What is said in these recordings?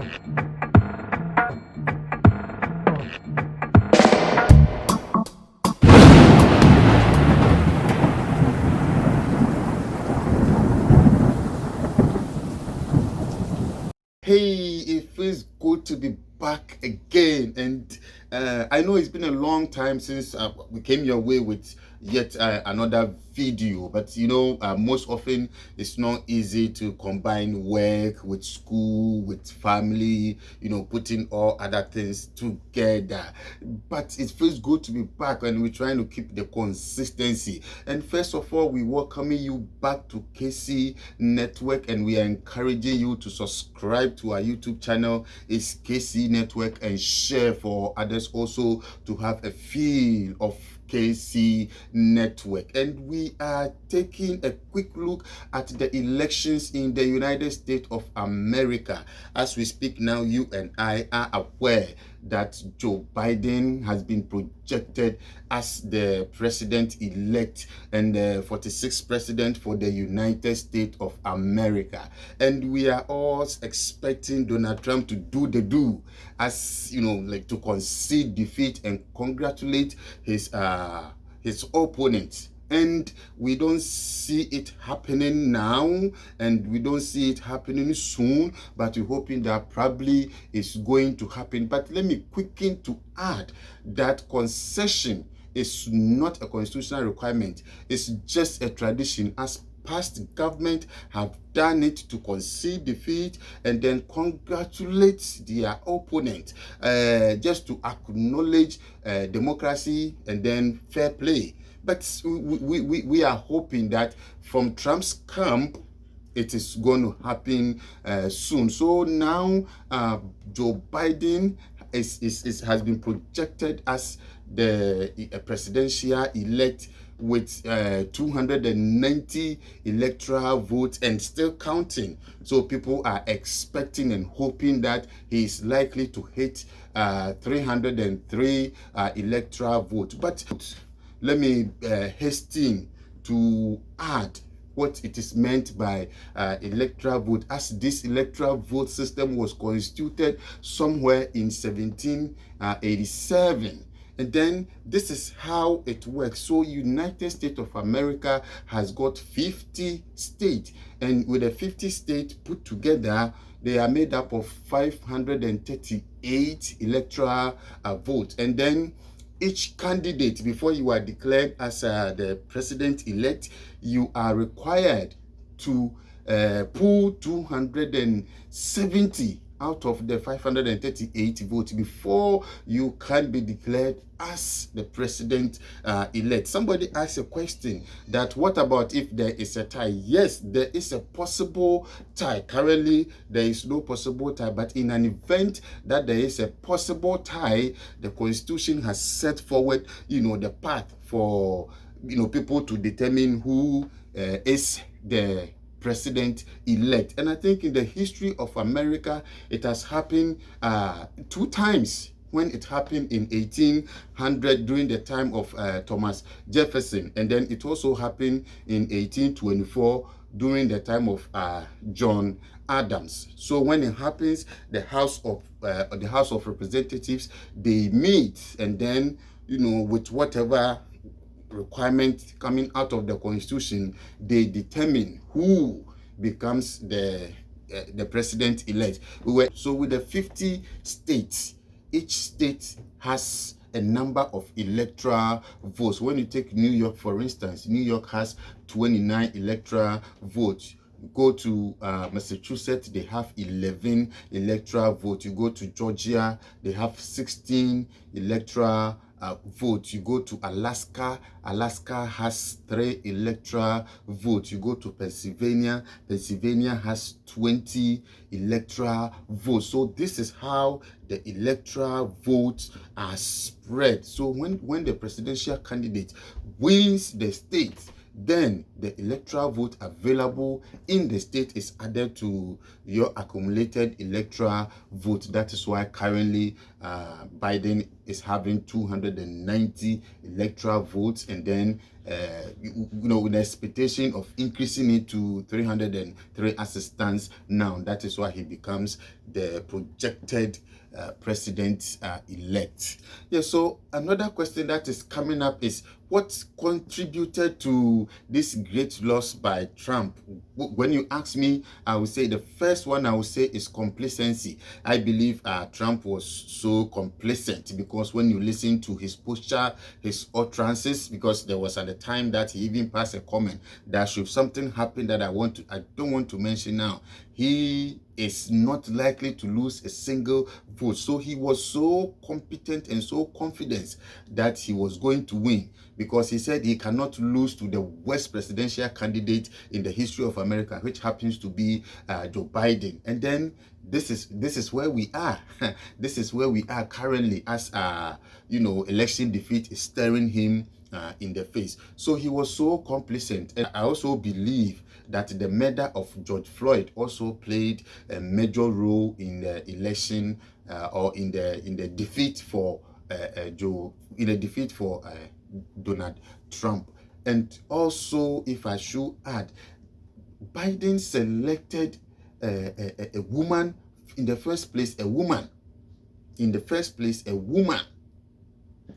Hey, it feels good to be back again. And I know it's been a long time since we came your way with yet another video. But most often it's not easy to combine work with school, with family, putting all other things together. But it feels good to be back, and we're trying to keep the consistency. And first of all, we welcoming you back to KC Network, and we are encouraging you to subscribe to our YouTube channel. It's KC Network, and share for others also to have a feel of KC Network. And we are taking a quick look at the elections in the United States of America. As we speak now, you and I are aware that Joe Biden has been projected as the president-elect and the 46th president for the United States of America. And we are all expecting Donald Trump to do the do, as like to concede defeat and congratulate his opponent. And we don't see it happening now, and we don't see it happening soon, but we're hoping that probably it's going to happen. But let me quicken to add that concession is not a constitutional requirement. It's just a tradition, as past government have done it to concede defeat and then congratulate their opponent, just to acknowledge democracy and then fair play. But we are hoping that from Trump's camp, it is going to happen soon. So now Joe Biden has been projected as the presidential elect with 290 electoral votes and still counting. So people are expecting and hoping that he is likely to hit 303 electoral votes. But let me hasten to add what it is meant by electoral vote, as this electoral vote system was constituted somewhere in 1787. And then this is how it works. So United States of America has got 50 states, and with the 50 states put together, they are made up of 538 electoral votes. And then each candidate, before you are declared as the president-elect, you are required to pull 270 out of the 538 votes before you can be declared as the president-elect. Somebody asked a question that what about if there is a tie? Yes, there is a possible tie. Currently, there is no possible tie, but in an event that there is a possible tie, the Constitution has set forward, the path for, people to determine who is the president-elect. And I think in the history of America, it has happened 2 times. When it happened in 1800 during the time of Thomas Jefferson, and then it also happened in 1824 during the time of John Adams. So when it happens, the House of Representatives, they meet, and then with whatever requirement coming out of the Constitution, they determine who becomes the president-elect. So with the 50 states, each state has a number of electoral votes. When you take New York, for instance, New York has 29 electoral votes. You go to Massachusetts, they have 11 electoral votes. You go to Georgia, they have 16 electoral votes. You go to Alaska, Alaska has 3 electoral votes. You go to Pennsylvania, Pennsylvania has 20 electoral votes. So this is how the electoral votes are spread. So when the presidential candidate wins the state, then the electoral vote available in the state is added to your accumulated electoral vote. That is why currently Biden is having 290 electoral votes, and then with the expectation of increasing it to 303 as it stands now. That is why he becomes the projected president elect. Yeah, so another question that is coming up is what contributed to this great loss by Trump? When you ask me, I would say the first one I would say is complacency. I believe Trump was so complacent because when you listen to his posture, his utterances, because there was at the time that he even passed a comment that should something happen that I don't want to mention now, he is not likely to lose a single vote. So he was so competent and so confident that he was going to win, because he said he cannot lose to the worst presidential candidate in the history of America, which happens to be Joe Biden. And then this is where we are. This is where we are currently, as election defeat is staring him in the face. So he was so complacent. And I also believe that the murder of George Floyd also played a major role in the election or in the defeat for Donald Trump. And also, if I should add, Biden selected a woman in the first place,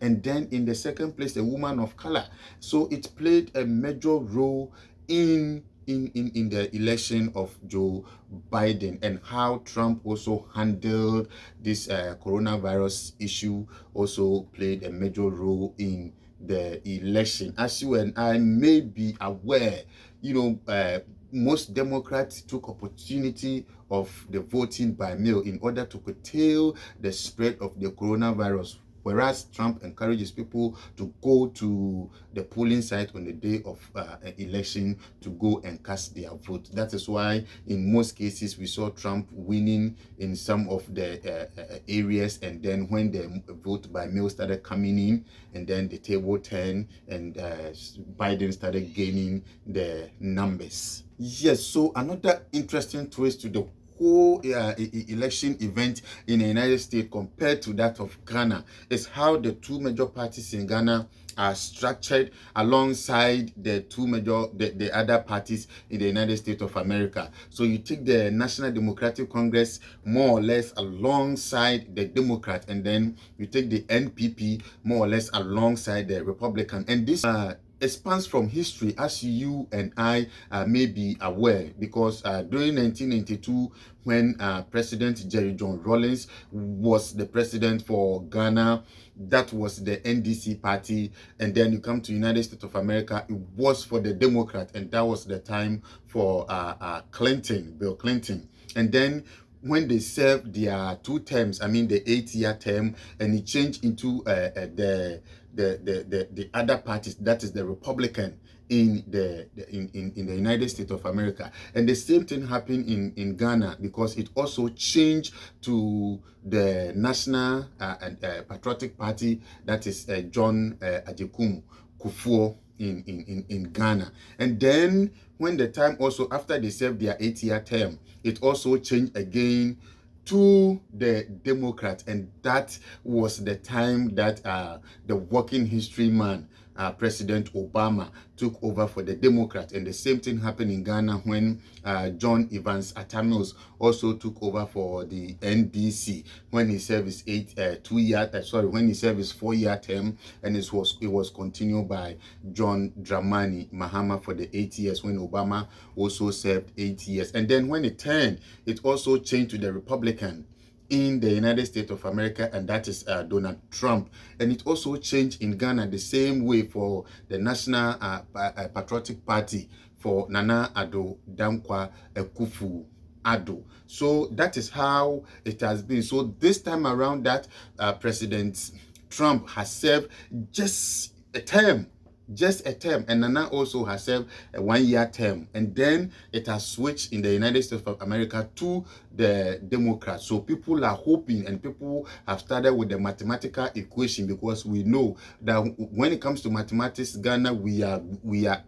and then in the second place, a woman of color. So it played a major role in the election of Joe Biden, and how Trump also handled this coronavirus issue also played a major role in the election. As you and I may be aware, most Democrats took opportunity of the voting by mail in order to curtail the spread of the coronavirus, whereas Trump encourages people to go to the polling site on the day of election to go and cast their vote. That is why in most cases we saw Trump winning in some of the areas, and then when the vote by mail started coming in, and then the table turned, and Biden started gaining the numbers. Yes, so another interesting twist to the whole election event in the United States compared to that of Ghana is how the two major parties in Ghana are structured alongside the other parties in the United States of America. So you take the National Democratic Congress more or less alongside the Democrat, and then you take the NPP more or less alongside the Republican. And this expands from history, as you and I may be aware, because during 1992, when President Jerry John Rawlings was the president for Ghana, that was the NDC party. And then you come to United States of America, it was for the Democrat, and that was the time for Bill Clinton. And then when they served their 2 terms, I mean the 8-year term, and it changed into the other parties, that is the Republican in the United States of America. And the same thing happened in Ghana, because it also changed to the National Patriotic Party, that is John Addo Kufuor in Ghana. And then when the time also, after they served their 8-year term, it also changed again to the Democrats, and that was the time that the working history man, President Obama, took over for the Democrats. And the same thing happened in Ghana when John Evans Atta Mills also took over for the NDC when he served his 4-year term, and it was continued by John Dramani Mahama for the 8 years, when Obama also served 8 years. And then when it turned, it also changed to the Republican in the United States of America, and that is Donald Trump. And it also changed in Ghana the same way for the National Patriotic Party for Nana Addo Dankwa Akufo-Addo. So that is how it has been. So this time around, that President Trump has served just a term, and Nana also has served a 1-year term. And then it has switched in the United States of America to the Democrats. So people are hoping, and people have started with the mathematical equation, because we know that when it comes to mathematics, Ghana, we are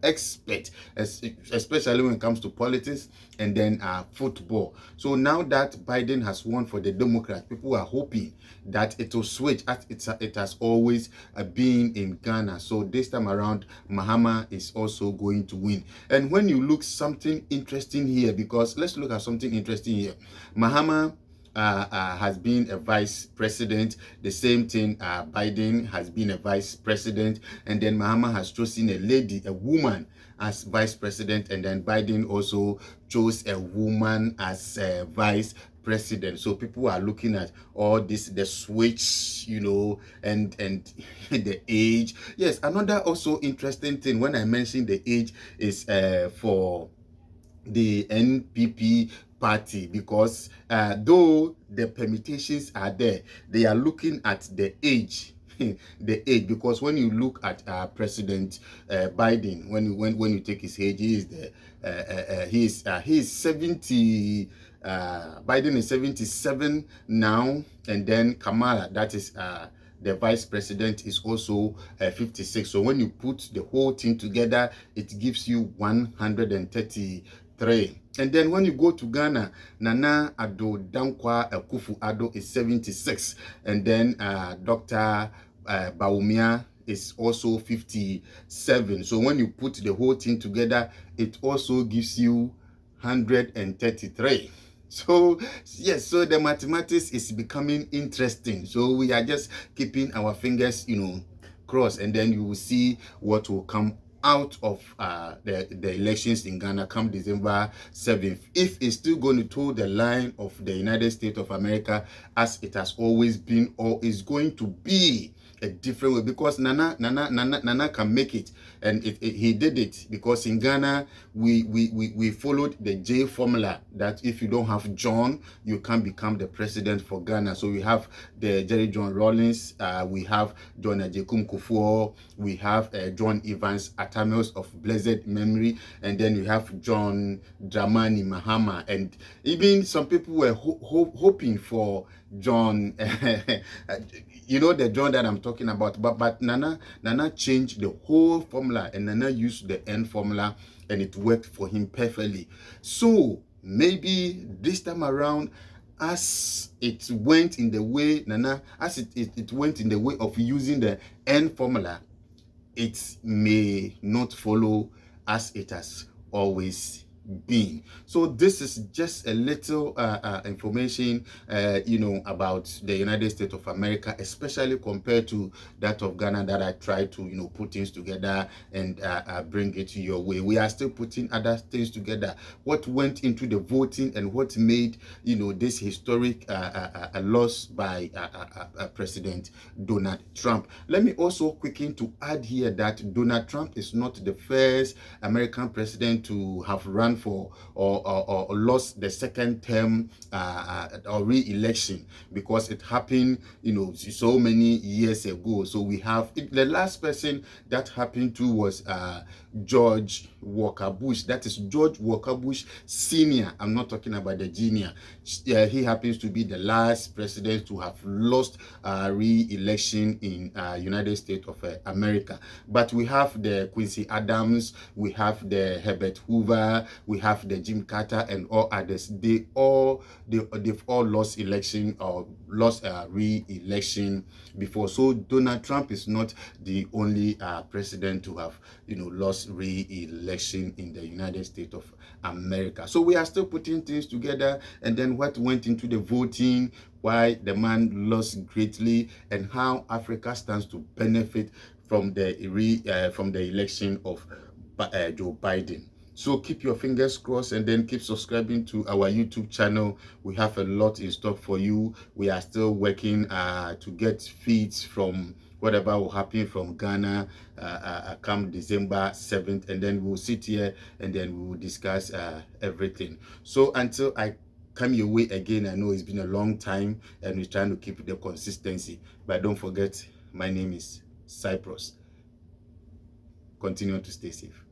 expert, especially when it comes to politics and then football. So now that Biden has won for the Democrats, people are hoping that it will switch, as it has always been in Ghana. So this time around, Mahama is also going to win. And when you look something interesting here, because let's look at something interesting here. Mahama has been a vice president. The same thing, Biden has been a vice president. And then Mahama has chosen a lady, a woman, as vice president. And then Biden also chose a woman as vice president. So people are looking at all this, the switch, you know, and the age. Yes, another also interesting thing when I mentioned the age is for the NPP party, because though the permutations are there, they are looking at the age. The age, because when you look at President Biden, when you take his age, he is 70. Biden is 77 now, and then Kamala, that is the vice president, is also 56. So when you put the whole thing together, it gives you 133. And then when you go to Ghana, Nana Addo Dankwa Akufo-Addo is 76. And then Dr. Bawumia is also 57. So when you put the whole thing together, it also gives you 133. So yes, so the mathematics is becoming interesting. So we are just keeping our fingers, crossed, and then you will see what will come out of the elections in Ghana come December 7th. If it's still going to toe the line of the United States of America, as it has always been, or is going to be a different way, because Nana can make it, and he did it, because in Ghana we followed the J formula, that if you don't have John, you can't become the president for Ghana. So we have the Jerry John Rawlings, we have John Ajekum Kufuor, we have John Evans Atamils of blessed memory, and then we have John Dramani Mahama, and even some people were hoping for John, the John that I'm talking about, but Nana changed the whole formula, and Nana used the N formula, and it worked for him perfectly. So maybe this time around, as it went in the way it went in the way of using the N formula, it may not follow as it has always been. So this is just a little information about the United States of America, especially compared to that of Ghana, that I try to put things together and bring it your way. We are still putting other things together, what went into the voting and what made this historic loss by President Donald Trump. Let me also quicken to add here that Donald Trump is not the first American president to have run for or lost the second term or re-election, because it happened so many years ago. So we have the last person that happened to was George Walker Bush. That is George Walker Bush Senior. I'm not talking about the junior. He happens to be the last president to have lost re-election in United States of America. But we have the Quincy Adams, we have the Herbert Hoover, we have the Jim Carter, and all others. They've all lost election or lost re-election before. So Donald Trump is not the only president to have lost re-election in the United States of America. So we are still putting things together, and then what went into the voting, why the man lost greatly, and how Africa stands to benefit from the election of Joe Biden. So keep your fingers crossed, and then keep subscribing to our YouTube channel. We have a lot in stock for you. We are still working to get feeds from whatever will happen from Ghana come December 7th, and then we'll sit here and then we will discuss everything. So until I come your way again, I know it's been a long time and we're trying to keep the consistency, but don't forget, my name is Cyprus. Continue to stay safe.